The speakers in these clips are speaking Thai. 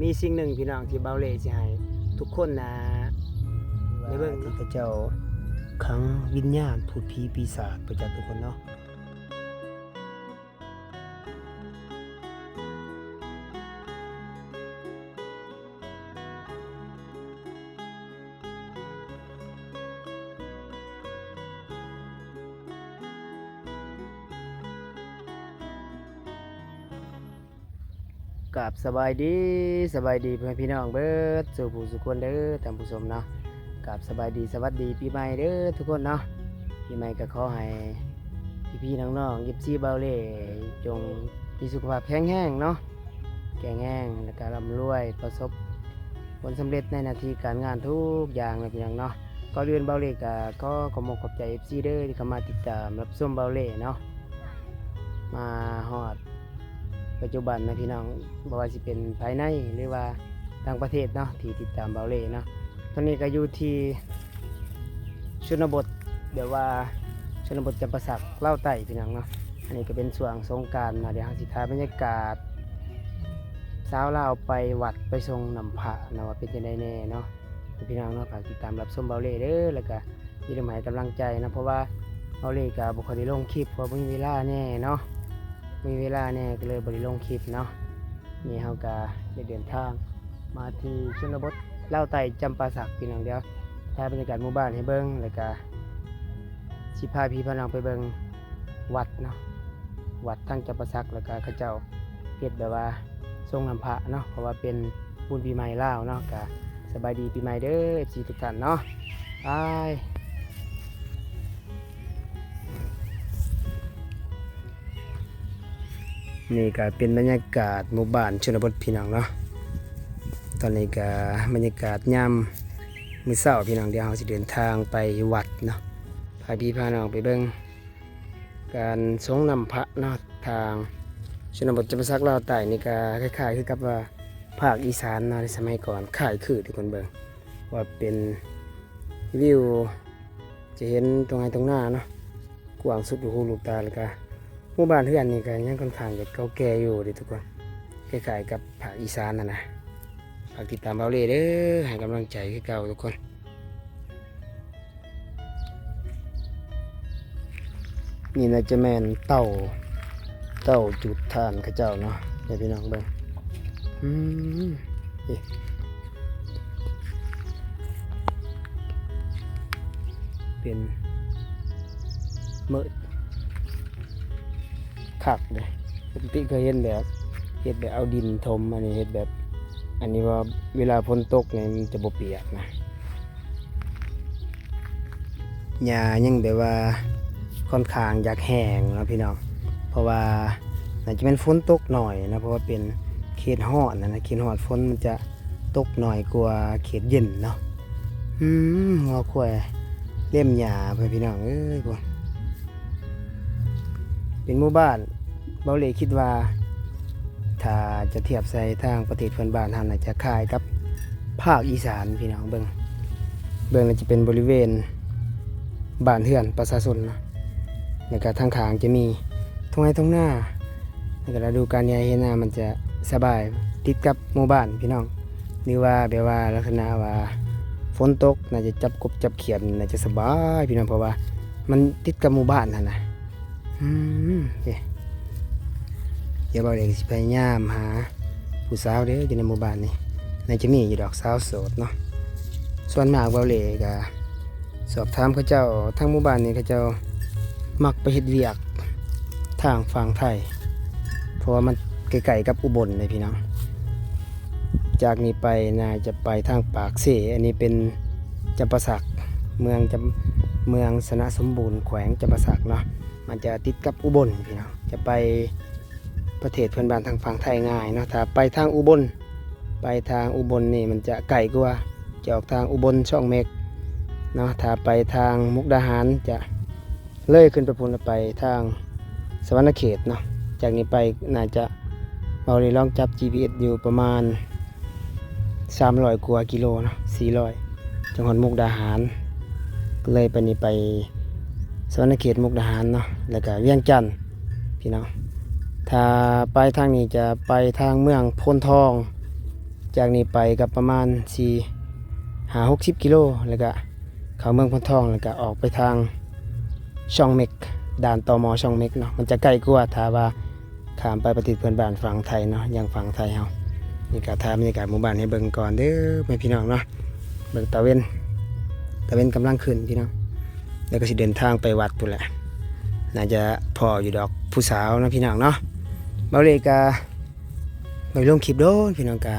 มีสิ่งหนึ่งพี่น้องที่เบาเล่สิให้ทุกคนนะในเบิ่งที่พระเจ้าขังวิญญาณพูดผีปีศาจประจักษ์ทุกคนเนาะกับสบายดีเพื่อนพี่น้องเบิดสู่ผู้สุขคนเด้อท่านผู้ชมเนาะกับสบายดีสวัสดีปีใหม่เด้อทุกคนเนาะปีใหม่ก็ขอให้พี่ๆน้องๆยิบซีเบาเล่จงมีสุขภาพแข็งแรงเนาะแข็งแรงและก็ร่ำรวยประสบผลสำเร็จในหน้าที่การงานทุกอย่างนะพี่น้องเนาะก็เรียนเบาเล่ก็ขอขอบใจ FC เด้อที่เข้ามาติดตามรับชมเบาเล่เนาะมาฮอดปัจจุบันนะพี่น้องบ่ว่าสิเป็นภายในหรือว่าต่างประเทศเนาะที่ติดตามเบาเล่เนาะตอนนี้ก็อยู่ที่ชนบทแบบว่าชนบทจำปาสักเล่าวไต่พี่น้องเนาะอันนี้ก็เป็นช่วงสงกรานต์นะเดี๋ยวเราสิถ่ายบรรยากาศสาวลาวไปวัดไปทรงน้ำพระนะว่าเป็นจังได๋แน่เนาะพี่น้องเนาะฝากติดตามรับชมเบาเล่เด้อแล้วก็อย่าลืมให้กำลังใจนะเพราะว่าเบาเล่ก็บ่ค่อยได้ลงคลิปเพราะบ่มีเวลาแน่เนาะมีเวลาเนี่ยก็เลยบริลงคลิปเนาะนี่เฮาก็ได้เดินทางมาที่ชนบทเล่าวไต่จำปาสักพี่น้องเดียวถ่ายบรรยากาศหมู่บ้านให้เบิ่งแล้วก็สิพาพี่พาน้องไปเบิ่งวัดเนาะวัดทั้งจำปาสักแล้วก็เขาเจ้าเฮ็ดแบบว่าทรงน้ำพระเนาะเพราะว่าเป็นบุญปีใหม่ลาวเนาะก็สบายดีปีใหม่เด้อ FC ทุกท่านเนาะไปนี่ก็เป็นบรรยากาศหมู่บ้านชนบทพี่น้องเนาะตอนนี้ก็บรรยากาศยามมื้อเช้าพี่น้องเดี๋ยวเราสิเดินทางไปวัดเนาะพาพี่พาน้องไปเบิ่งการสงน้ำพระเนาะทางชนบทจำปาสักลาวใต้นี่ก็คล้ายๆคือกับว่าภาคอีสานเนาะในสมัยก่อนคล้ายคือทุกคนเบิ่งว่าเป็นวิวจะเห็นตรงไหนตรงหน้าเนาะกว้างสุดหูลูกตาเลยก็หมู่บ้านเฮือนนี่ก็ยังค่อนข้างจะเก่าแก่อยู่เด้ทุกคนคล้ายๆกับภาคอีสานนะฝากติดตามเบาเล่เด้อให้กำลังใจคือเก่าทุกคนนี่น่าจะแม่นเต้าจุดทานข้าเจ้าเนาะเดี๋ยวพี่น้องเบิ่งนี่เป็นมื้อคักเลยปกติเคยเห็นแบบเฮ็ดแบบเอาดินถมอันนี้เฮ็ดแบบอันนี้ว่าเวลาฝนตกเนี่ยมันจะบ่เปียกนะหญ้ายังแบบว่าค่อนข้างอยากแห้งนะพี่น้องเพราะว่าน่าจะเป็นฝนตกหน่อยนะเพราะว่าเป็นเขตร้อนนะเขตร้อนฝนมันจะตกหน่อยกว่าเขตเย็นเนาะหัวควายเล่มหญ้าเพื่อนพี่น้องเอ้ยพวกเป็นหมู่บ้านเบาเล่คิดว่าถ้าจะเทียบใส่ทางประเทศเพื่อนบ้านท่านอาจจะคล้ายกับภาคอีสานพี่น้องเบิ่งแล้วจะเป็นบริเวณบ้านเฮือนประชาชนนะแล้วก็ทางข้างจะมีทุ่งไร่ทุ่งนาแล้วก็ฤดูกาลใหญ่เห็นหน้ามันจะสบายติดกับหมู่บ้านพี่น้องหรือว่าแบบว่าลักษณะว่าฝนตกน่าจะจับกบจับเขียดน่าจะสบายพี่น้องเพราะว่ามันติดกับหมู่บ้านนั่นนะเดี๋ยวเบาเล่สิพยายามหาผู้สาวเด้ออยู่ในหมู่บ้านนี่น่าจะมีอยู่ดอกสาวโสดเนาะส่วนมากเบาเล่ก็สอบถามเขาเจ้าทางหมู่บ้านนี่เขาเจ้ามักไปเฮ็ดเวียกทางฝั่งไทยเพราะว่ามันใกล้ๆกับอุบลเลยพี่น้องจากนี้ไปน่าจะไปทางปากเสอันนี้เป็นจำปาสักเมืองสนะสมบูรณ์แขวงจำปาสักเนาะมันจะติดกับอุบลพี่น้องจะไปประเทศเพื่อนบ้านทางฝั่งไทยง่ายเนาะถ้าไปทางอุบลนี่มันจะไกลกว่าจะออกทางอุบลช่องเมฆเนาะถ้าไปทางมุกดาหารจะเลยขึ้นไปพุ่นไปทางสวรรณเขตเนาะจากนี้ไปน่าจะเราได้ลองจับ GPS อยู่ประมาณ300กว่ากิโลเนาะ400จังหวัดมุกดาหารเลยไปนี่ไปสวรรณเขตมุกดาหารเนาะแล้วก็เวียงจันทน์พี่น้องถ้าไปทางนี้จะไปทางเมืองโพนทอง จากนี้ไปกับประมาณ4-60กิโลแล้วก็เข้าเมืองพนทองแล้วก็ออกไปทางช่องเม็กด่านตมช่องเม็กเนาะมันจะใกล้กว่าถ้าว่าข้ามไปประเทศเพื่อนบ้านฝั่งไทยเนาะอย่างฝั่งไทยเฮานี่ก็ถ่ายบรรยากาศหมู่บ้านให้เบิ่งก่อนเด้อพี่น้องเนาะเบิ่งตะเวนกำลังขึ้นพี่น้องแล้วก็สิเดินทางไปวัดพุ่นแหละน่าจะพออยู่ดอกผู้สาวนะพี่น้องเนาะเบาเลยกาไปลงคลิปโดนพี่น้องกา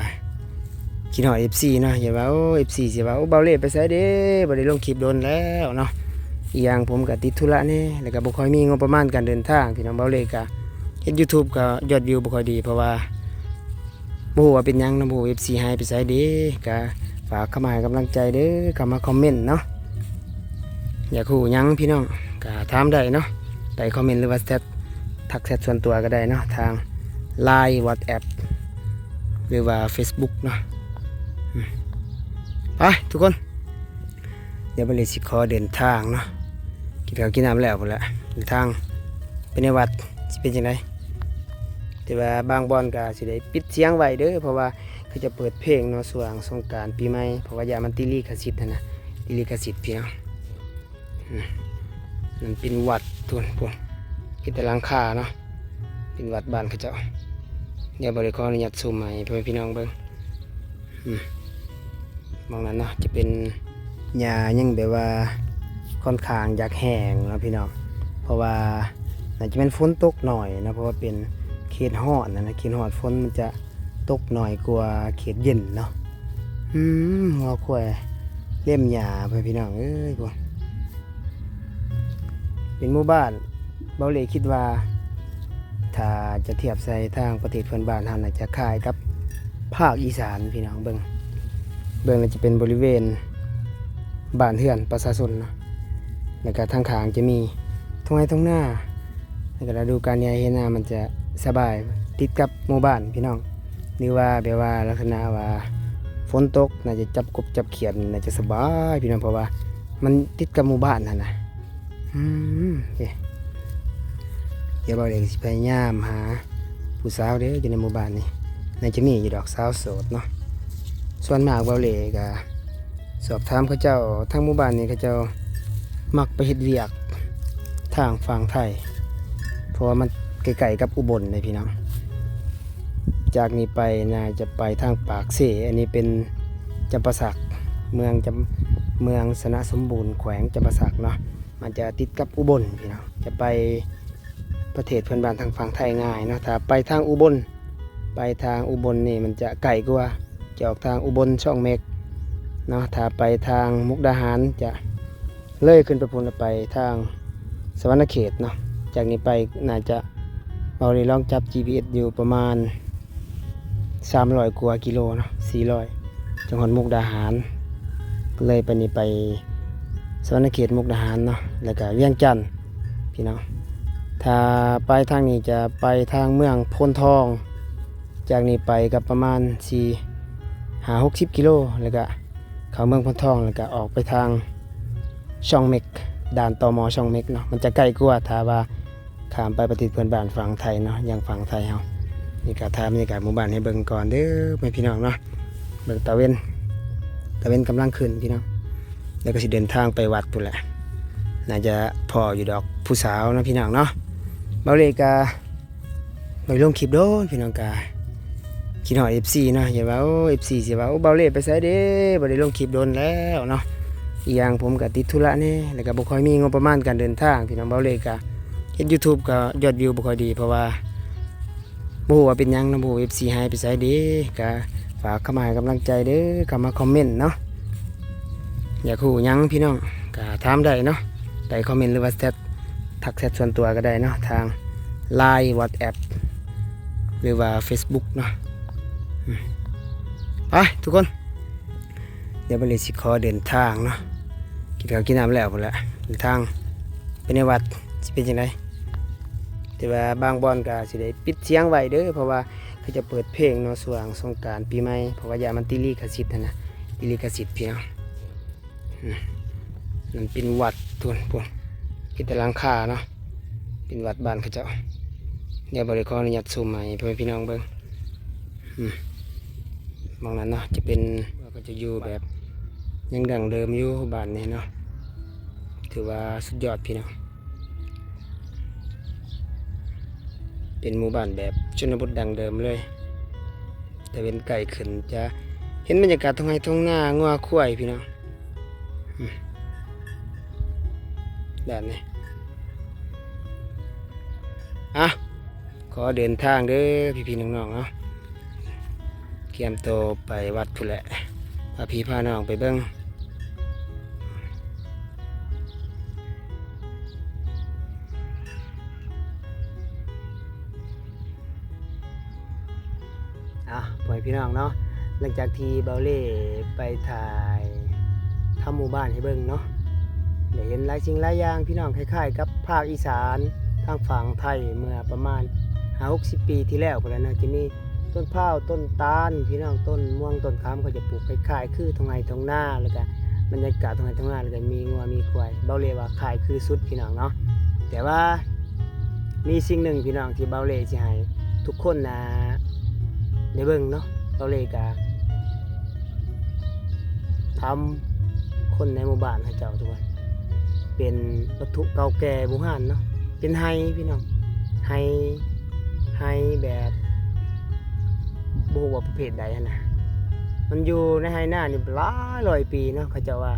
คิดหอด FC เนาะอย่าว่าโอ้ FC สิว่าโอ้เบาเลยไปไสเด้บ่ได้ลงคลิปโดนแล้วเนาะอีกอย่างผมก็ติดธุระแน่แล้วก็บ่ค่อยมีงบประมาณการเดินทางพี่น้องเบาเลยกาเฮ็ด YouTube ก็ยอดวิวบ่ค่อยดีเพราะว่าบ่ฮู้ว่าเป็นหยังนะบ่ฮู้ FC ให้ไปไสเด้ก็ฝากเข้ามาให้กำลังใจเด้อเข้ามาคอมเมนต์เนาะอยากฮู้หยังพี่น้องก็ถามได้เนาะใต้คอมเมนต์หรือว่าทักแชทส่วนตัวก็ได้เนาะทาง LINE WhatsApp หรือว่า Facebook เนาะไปทุกคนเดี๋ยวไปเลยสิขอเดินทางเนาะกินข้าวกินน้ำแล้วหมดละเดินทางไปในวัดสิเป็นยังไงแต่ว่าบางบอนก็สิได้ปิดเสียงไว้เด้อเพราะว่าเขาจะเปิดเพลงเนาะช่วงสงกรานต์ปีใหม่เพราะว่าอย่ามันติลิขสิทธิ์นะติลิขสิทธิ์เพียงมันเป็นวัดทุนพวกคิดแต่หลังคาเนาะเป็นวัดบ้านเขาเจ้าเดี๋ยวบริขออนุญาตซูมให้พ่อพี่น้องเบิ่งมองนั้นเนาะจะเป็นหญ้ายังแบบว่าค่อนข้างอยากแห้งเนาะพี่น้องเพราะว่าน่าจะเป็นฝนตกหน่อยนะเพราะว่าเป็นเขตร้อนนะเขตร้อนฝนมันจะตกหน่อยกว่าเขตเย็นเนาะหัวควายเล่มหญ้าพ่อพี่น้องเอ้ยพวกเป็นหมู่บ้านเบาเลยคิดว่าถ้าจะเทียบใส่ทางประเทศเพื่อนบ้านเราน่าจะคล้ายกับภาคอีสานพี่น้องเบิ่งมันจะเป็นบริเวณบ้านเรือนประชาชนเนาะแล้วก็ทางข้างจะมีทุ่งไร่ทุ่งนาแล้วก็ฤดูกาลใหญ่เห็นหน้ามันจะสบายติดกับหมู่บ้านพี่น้องหรือว่าแบบว่าลักษณะว่าฝนตกน่าจะจับกบจับเขียดน่าจะสบายพี่น้องเพราะว่ามันติดกับหมู่บ้านนั่นนะเดี๋ยวเราเด็กสิพยายามหาผู้สาวเด้ออยู่ในหมู่บ้านนี้น่าจะมีอยู่ดอกสาวโสดเนาะส่วนมากเบาเหล่ก็สอบถามเขาเจ้าทั้งหมู่บ้านนี้เขาเจ้ามักไปเฮ็ดเวียกทางฝั่งไทยเพราะว่ามันไกลๆกับอุบลเลยพี่น้องจากนี้ไปน่าจะไปทางปากเสอันนี้เป็นจำปาสักเมืองสนะสมบูรณ์แขวงจำปาสักเนาะมันจะติดกับอุบลพี่น้องจะไปประเทศเพื่อนบ้านทางฝั่งไทยง่ายเนาะถ้าไปทางอุบลนี่มันจะไกลกว่าจะออกทางอุบลช่องเมกเนาะถ้าไปทางมุกดาหารจะเลยขึ้นไปพุ่นไปทางสวรรณเขตเนาะจากนี้ไปน่าจะเราได้ลองจับ GPS อยู่ประมาณ300 กว่ากิโลเนาะ400จังหวัดมุกดาหารเลยไปนี่ไปสวรรณเขตมุกดาหารเนาะแล้วก็เวียงจันทน์พี่น้องถ้าไปทางนี้จะไปทางเมืองโพนทองจากนี้ไปกับประมาณ4-60กิโลแล้วก็เข้าเมืองโพนทองแล้วก็ออกไปทางช่องเม็กด่านตมช่องเม็กเนาะมันจะใกล้กว่าถ้าว่าข้ามไปประเทศเพื่อนบ้านฝั่งไทยเนาะอย่างฝั่งไทยเฮานี่ก็ถ่ายบรรยากาศหมู่บ้านให้เบิ่งก่อนเด้อพี่น้องเนาะเบิ่งตะเวนกำลังขึ้นพี่น้องแล้วก็สิเดินทางไปวัดพุ่นแหละน่าจะพออยู่ดอกผู้สาวนะพี่น้องเนาะเบาเลยกาไปลงคลิปโดนพี่น้องกาคิดหอด FC เนาะอย่าว่าโอ้ FC สิว่าโอ้เบาเลยไปไสเด้บ่ได้ลงคลิปโดนแล้วเนาะอีกอย่างผมก็ติดธุระแน่แล้วก็บ่ค่อยมีงบประมาณการเดินทางพี่น้องเบาเลยกาเฮ็ด YouTube ก็ยอดวิวบ่ค่อยดีเพราะว่าบ่ฮู้ว่าเป็นหยังนะบ่ FC ให้ไปไสเด้ก็ฝากเข้ามาให้กำลังใจเด้อเข้ามาคอมเมนต์เนาะอยากฮู้หยังพี่น้องก็ถามได้เนาะใต้คอมเมนต์หรือว่าทักแชทส่วนตัวก็ได้เนาะทาง LINE WhatsApp หรือว่า Facebook เนาะไปทุกคนเดี๋ยวไปเลยสิขอเดินทางเนาะกินข้าวกินน้ำแล้วหมดละเดินทางไปในวัดสิเป็นยังไงแต่ว่าบางบอนก็สิได้ปิดเสียงไว้เด้อเพราะว่าเขาจะเปิดเพลงเนาะช่วงสงกรานต์ปีใหม่เพราะว่าอย่ามันติลิขสิทธิ์นะติลิขสิทธิ์เพียงมันเป็นวัดทุนพวกคิดแต่หลังคาเนาะเป็นวัดบ้านเขาเจ้าเดี๋ยวบริขออนุญาตซูมให้พ่อพี่น้องเบิ่ง มองนั้นเนาะจะเป็นก็จะอยู่แบบยังดังเดิมอยู่บ้านนี้เนาะถือว่าสุดยอดพี่น้องเป็นหมู่บ้านแบบชนบทดังเดิมเลยแต่เป็นไก่ขึ้นจะเห็นบรรยากาศท้องไร่ท้องนางัวควายพี่น้องแบบนี้อ่ะขอเดินทางเด้อพี่ๆน้องๆเนาะเกียมโตวไปวัดพุ่นแหละพาพี่พาน้องไปเบิ่งพ่อพี่น้องเนาะหลังจากที่เบาเล่ไปถ่ายทำหมู่บ้านให้เบิ่งเนาะได้เห็นหลายสิ่งหลายอย่างพี่น้องคล้ายๆกับภาคอีสานทางฝั่งไทยเมื่อประมาณ50-60 ปีที่แล้วพุ่นแหละเนาะจะมีต้นพร้าวต้นตาลพี่น้องต้นม่วงต้นขามเขาจะปลูกคล้ายๆคือท้องไร่ท้องนาแล้วก็บรรยากาศท้องไร่ท้องนาแล้วก็มีงัวมีควายเบาเล่ว่าคล้ายคือสุดพี่น้องเนาะแต่ว่ามีสิ่งหนึ่งพี่น้องที่เบาเล่สิให้ทุกคนได้เบิ่งเนาะเบาเล่ก็ทำคนในหมู่บ้านให้เจ้าทุกคนเป็นวัตถุเก่าแก่โบราณเนาะเป็นไฮพี่น้องไฮแบบบ่ฮู้ว่าประเภทใดนะมันอยู่ในไฮหน้านี่หลายร้อยปีเนาะเขาเจ้าว่า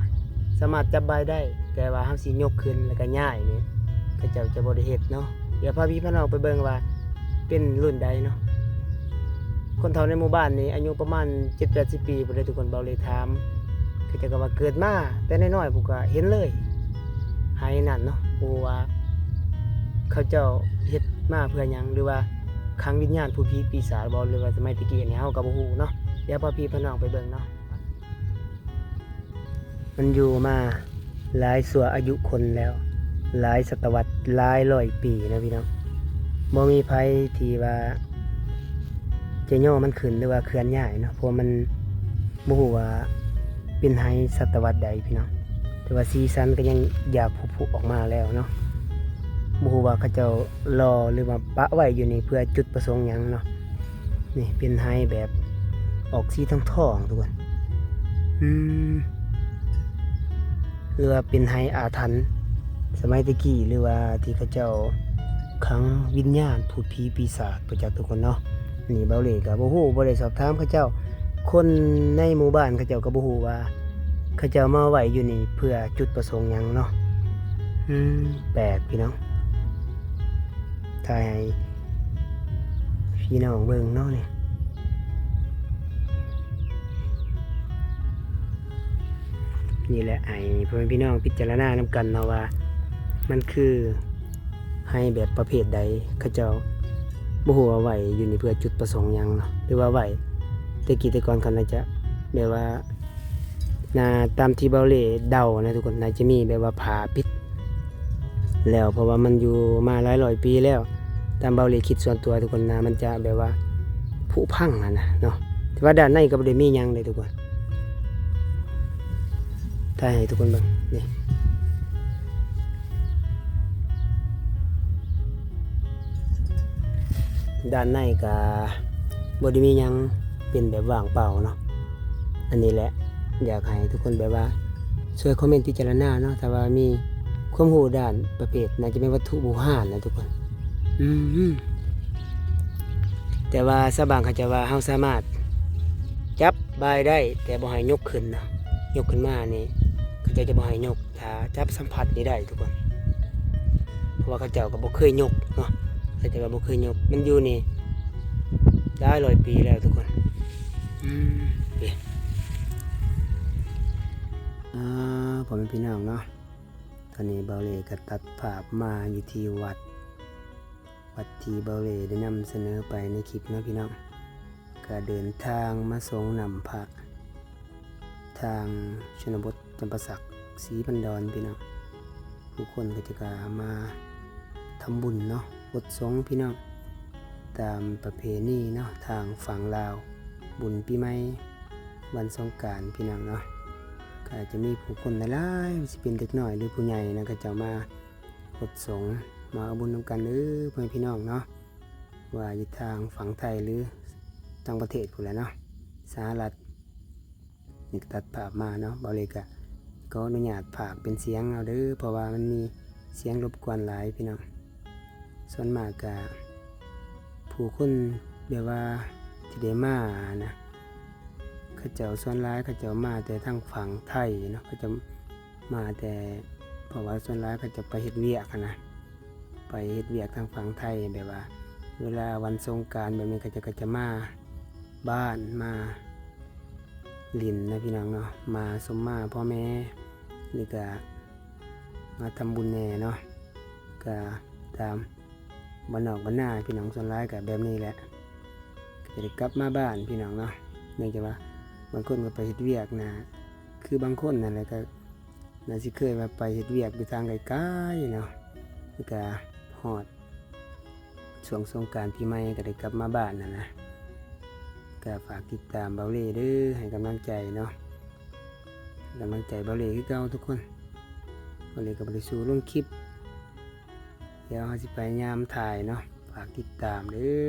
สามารถจับใบได้แต่ว่าเฮาสิยกขึ้นแล้วก็ย้ายนี่เขาเจ้าจะบ่ได้เฮ็ดเนาะเดี๋ยวพาพี่พาน้องไปเบิ่งว่าเป็นรุ่นใดเนาะคนเฒ่าในหมู่บ้านนี่อายุประมาณ 7-80 ปีบ่ได้ทุกคนเบาเลยถามเขาเจ้าก็ว่าเกิดมาแต่น้อยๆผมก็เห็นเลยไฮนั่นเนาะบ่ว่าเขาเจ้าเฮ็ดมาเพื่อหยังหรือว่าขังวิญญาณผู้ผีปีศาจบ่หรือว่าสมัยตะกี้นี่เฮาก็บ่ฮู้เนาะเดี๋ยวพาพี่พาน้องไปเบิ่งเนาะมันอยู่มาหลายชั่วอายุคนแล้วหลายศตวรรษหลายร้อยปีนะพี่น้องบ่มีภัยที่ว่าจะย่อมันขึ้นหรือว่าเคลื่อนย้ายเนาะเพราะมันบ่ฮู้ว่าเป็นไฮศตวรรษใดพี่น้องแต่ว่าสีสันก็ยังอยากผุออกมาแล้วเนาะบ่ฮู้ว่าเขาเจ้ารอหรือว่าปะไว้อยู่นี่เพื่อจุดประสงค์หยังเนาะนี่เป็นไฮแบบออกสีทองๆทุกคนหรือว่าเป็นไฮอาถรรพ์สมัยตะกี้หรือว่าที่เขาเจ้าขังวิญญาณพูดผีปีศาจประจักษ์ทุกคนเนาะนี่เบาเล่ก็บ่ฮู้บ่ได้สอบถามเขาเจ้าคนในหมู่บ้านเขาเจ้าก็บ่ฮู้ว่าเขาเจ้ามาไว้อยู่นี่เพื่อจุดประสงค์หยังเนาะแปลกพี่น้องถ่ายให้พี่น้องเบิ่งเนาะนี่แหละไอ้พ่อแม่พี่น้องพิจารณานำกันเนาะว่ามันคือให้แบบประเภทใดเขาเจ้าบ่ฮู้ว่าไว้อยู่นี่เพื่อจุดประสงค์หยังเนาะหรือว่าไว้แต่กี้แต่ก่อนเขาน่าจะแบบว่าตามที่เบาเล่เดานะทุกคนน่าจะมีแบบว่าผ้าปิดแล้วเพราะว่ามันอยู่มาหลายร้อยปีแล้วตามเบาเล่คิดส่วนตัวทุกคนนะมันจะแบบว่าผุพังนะเนาะแต่ว่าด้านในก็บ่ได้มีหยังเลยทุกคนถ่ายให้ทุกคนเบิ่งนี่ด้านในก็บ่ได้มีหยังเป็นแบบว่างเปล่าเนาะอันนี้แหละอยากให้ทุกคนแบบว่าช่วยคอมเมนต์พิจารณาเนาะถ้าว่ามีความรู้ด้านประเภทน่าจะเป็นวัตถุโบราณนะทุกคนแต่ว่าซะบางเขาจะว่าเฮาสามารถจับบายได้แต่บ่ให้ยกขึ้นนะยกขึ้นมานี่เขาจะบ่ให้ยกถ้าจับสัมผัสนี่ได้ทุกคนเพราะว่าเขาเจ้าก็บ่เคยยกเนาะเขาจะว่าบ่เคยยกมันอยู่นี่ได้ร้อยปีแล้วทุกคนผมเป็นพี่น้องเนาะตอนนี้เบาเล่ก็ตัดภาพมาอยู่ที่วัดที่เบาเล่ได้นำเสนอไปในคลิปนะพี่น้องก็เดินทางมาส่งนำพระทางชนบทจำปาสักศรีบันดรพี่น้องทุกคนก็จะมาทำบุญเนาะบทสงฆ์พี่น้องตามประเพณีเนาะทางฝั่งลาวบุญปีใหม่วันสงกรานต์พี่น้องเนาะก็จะมีผู้คนหลายๆสิเป็นเด็กน้อยหรือผู้ใหญ่นะก็จะมาบทสงฆ์มาเอาบุญนำกันเพื่อนพี่น้องเนาะว่าอยู่ทางฝั่งไทยหรือต่างประเทศพูดแหละเนาะ สหรัฐนี่ก็ตัดภาพมาเนาะเบาเลยก็ขออนุญาตฝากเป็นเสียงเอาเด้อเพราะว่ามันมีเสียงรบกวนหลายพี่น้องส่วนมากก็ผู้คนแบบว่าที่ได้มานะเขาเจ้าส่วนร้ายเขาเจ้ามาแต่ทางฝั่งไทยเนาะเขาจะมาแต่เพราะว่าส่วนร้ายเขาจะไปเฮ็ดเวียกนะไปเฮ็ดเวียกทางฝั่งไทยแบบว่าเวลาวันสงกรานต์แบบนี้เขาจะมาบ้านมาลินนะพี่น้องเนาะมาสมมาพ่อแม่หรือก็มาทำบุญแน่เนาะก็ตามบ้านนอกบ้านนาพี่น้องส่วนร้ายกับแบบนี้แหละก็จะได้กลับมาบ้านพี่น้องเนาะเนื่องจากว่าบางคนก็ไปเฮ็ดเวียกนะคือบางคนนั่นแหละก็น่าสิเคยว่าไปเฮ็ดเวียกอยู่ทางไกลๆเนาะแล้วก็ฮอดช่วงสงกรานต์ปีใหม่ก็ได้กลับมาบ้านนะก็ฝากติดตามเบาเล่เด้อให้กำลังใจเนาะกำลังใจเบาเล่คือเก่าทุกคนเบาเล่ก็บ่ได้สู่ลงคลิปเดี๋ยวเราสิไปยามถ่ายเนาะฝากติดตามเด้อ